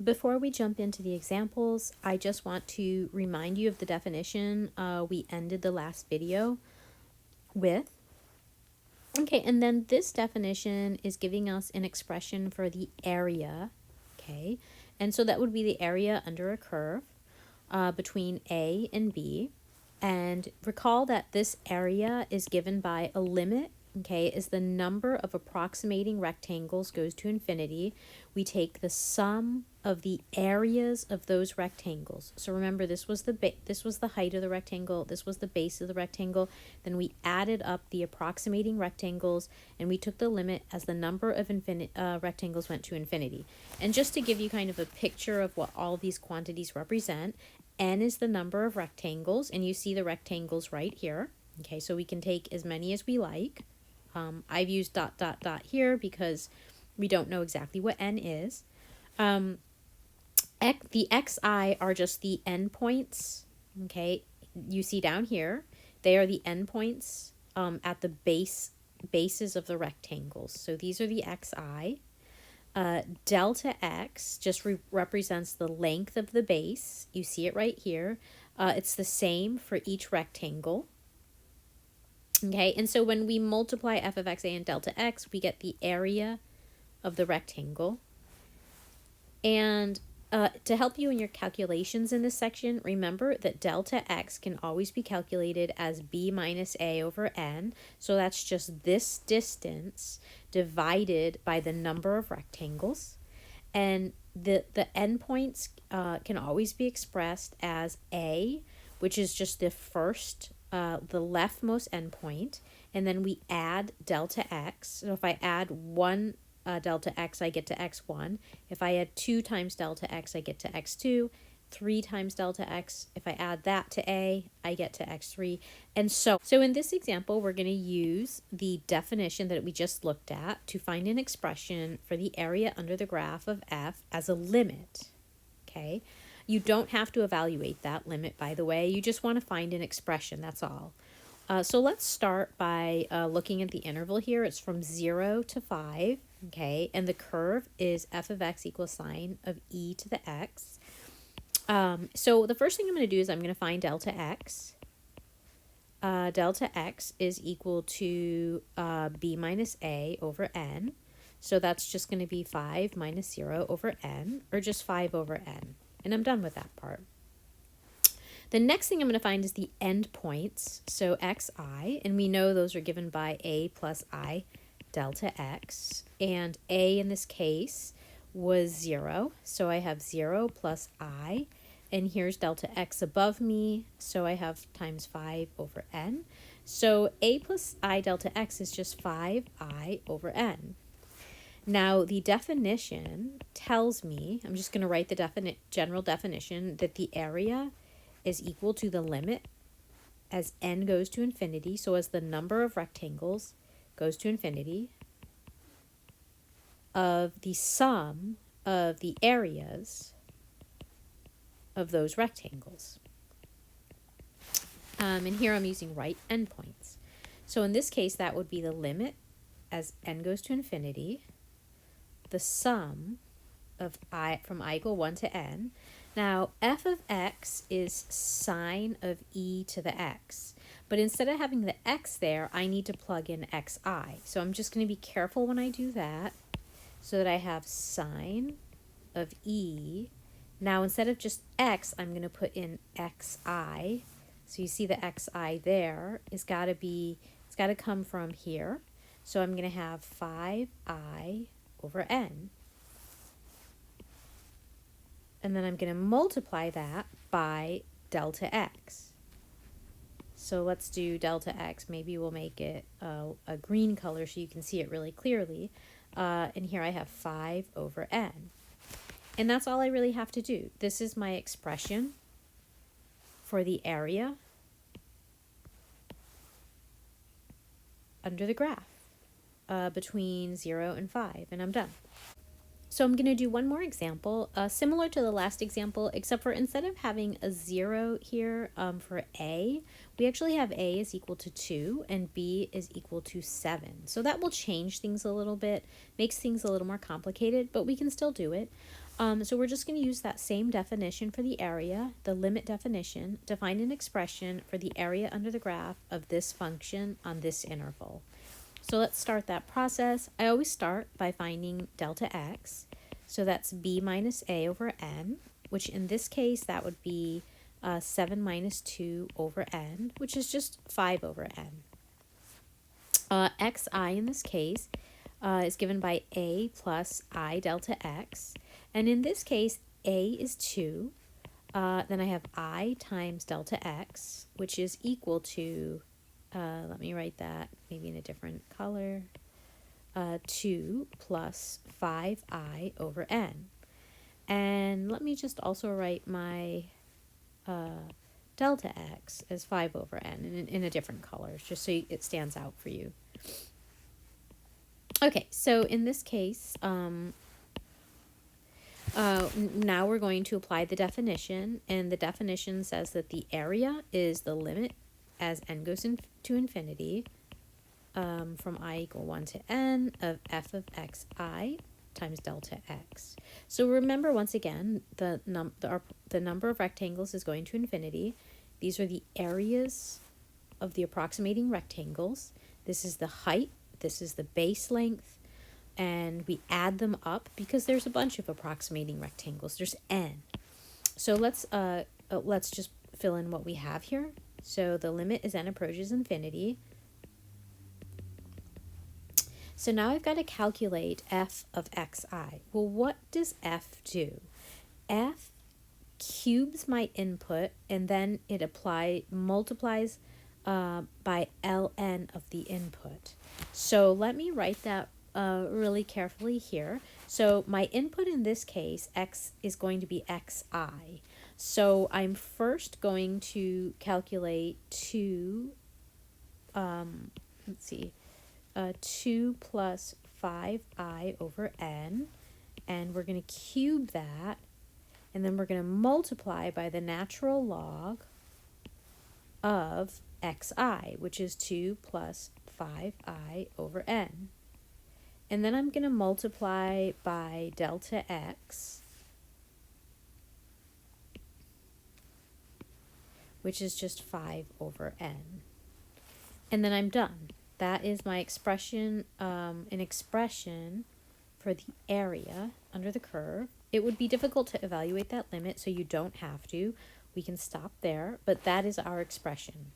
Before we jump into the examples, I just want to remind you of the definition we ended the last video with. Okay, and then this definition is giving us an expression for the area, okay? And so that would be the area under a curve between A and B. And recall that this area is given by a limit, okay, as the number of approximating rectangles goes to infinity. We take the sum of the areas of those rectangles. So remember, this was the height of the rectangle, this was the base of the rectangle. Then we added up the approximating rectangles, and we took the limit as the number of rectangles went to infinity. And just to give you kind of a picture of what all these quantities represent, n is the number of rectangles, and you see the rectangles right here. Okay, so we can take as many as we like. I've used ... here because we don't know exactly what n is. The xi are just the endpoints. Okay, you see down here, they are the endpoints at the bases of the rectangles. So these are the xi. Delta x just represents the length of the base. You see it right here. It's the same for each rectangle. Okay, and so when we multiply f of xa and delta x, we get the area of the rectangle. And to help you in your calculations in this section, remember that delta x can always be calculated as b minus a over n. So that's just this distance divided by the number of rectangles. And the endpoints can always be expressed as a, which is just the first, the leftmost endpoint, and then we add delta x. So if I add 1 delta x, I get to x1. If I add 2 times delta x, I get to x2. 3 times delta x, if I add that to a, I get to x3, and so in this example, we're going to use the definition that we just looked at to find an expression for the area under the graph of f as a limit. Okay, you don't have to evaluate that limit, by the way. You just want to find an expression, that's all. So let's start by looking at the interval here. It's from 0 to 5, okay, and the curve is f of x equals sine of e to the x. So the first thing I'm going to do is I'm going to find delta x. Delta x is equal to b minus a over n. So that's just going to be 5 minus 0 over n, or just 5 over n. And I'm done with that part. The next thing I'm going to find is the endpoints, so xi, and we know those are given by a plus I delta x. And a in this case was 0, so I have 0 plus I. And here's delta x above me, so I have times 5 over n. So a plus I delta x is just 5i over n. Now, the definition tells me, I'm just going to write the general definition, that the area is equal to the limit as n goes to infinity, so as the number of rectangles goes to infinity, of the sum of the areas of those rectangles. And here I'm using right endpoints. So in this case, that would be the limit as n goes to infinity, the sum of I from I equal 1 to n. Now, f of x is sine of e to the x. But instead of having the x there, I need to plug in xi. So I'm just going to be careful when I do that, so that I have sine of e. Now, instead of just x, I'm going to put in xi. So you see the xi there is got to come from here. So I'm going to have 5i over n. And then I'm going to multiply that by delta x. So let's do delta x. Maybe we'll make it a green color so you can see it really clearly. And here I have 5 over n. And that's all I really have to do. This is my expression for the area under the graph between 0 and 5, and I'm done. So I'm going to do one more example, similar to the last example, except for instead of having a 0 here for a, we actually have a is equal to 2 and b is equal to 7. So that will change things a little bit, makes things a little more complicated, but we can still do it. So we're just going to use that same definition for the area, the limit definition, to find an expression for the area under the graph of this function on this interval. So let's start that process. I always start by finding delta x. So that's b minus a over n, which in this case, that would be 7 minus 2 over n, which is just 5 over n. Xi in this case is given by a plus I delta x. And in this case, a is 2. Then I have I times delta x, which is equal to, let me write that maybe in a different color, 2 plus 5I over n. And let me just also write my delta x as 5 over n in a different color, just so it stands out for you. Okay, so in this case, now we're going to apply the definition, and the definition says that the area is the limit as n goes to infinity from I equal 1 to n of f of xi times delta x. So remember, once again, the number of rectangles is going to infinity. These are the areas of the approximating rectangles. This is the height, this is the base length, and we add them up because there's a bunch of approximating rectangles. There's n. So let's just fill in what we have here. So the limit as n approaches infinity. So now I've got to calculate f of xi. Well, what does f do? F cubes my input, and then it multiplies by ln of the input. So let me write that really carefully here. So my input in this case, x, is going to be xi. So I'm first going to calculate 2 plus 5I over n, and we're going to cube that, and then we're going to multiply by the natural log of xi, which is 2 plus 5I over n. And then I'm going to multiply by delta x, which is just 5 over n. And then I'm done. That is my expression, an expression for the area under the curve. It would be difficult to evaluate that limit, so you don't have to. We can stop there, but that is our expression.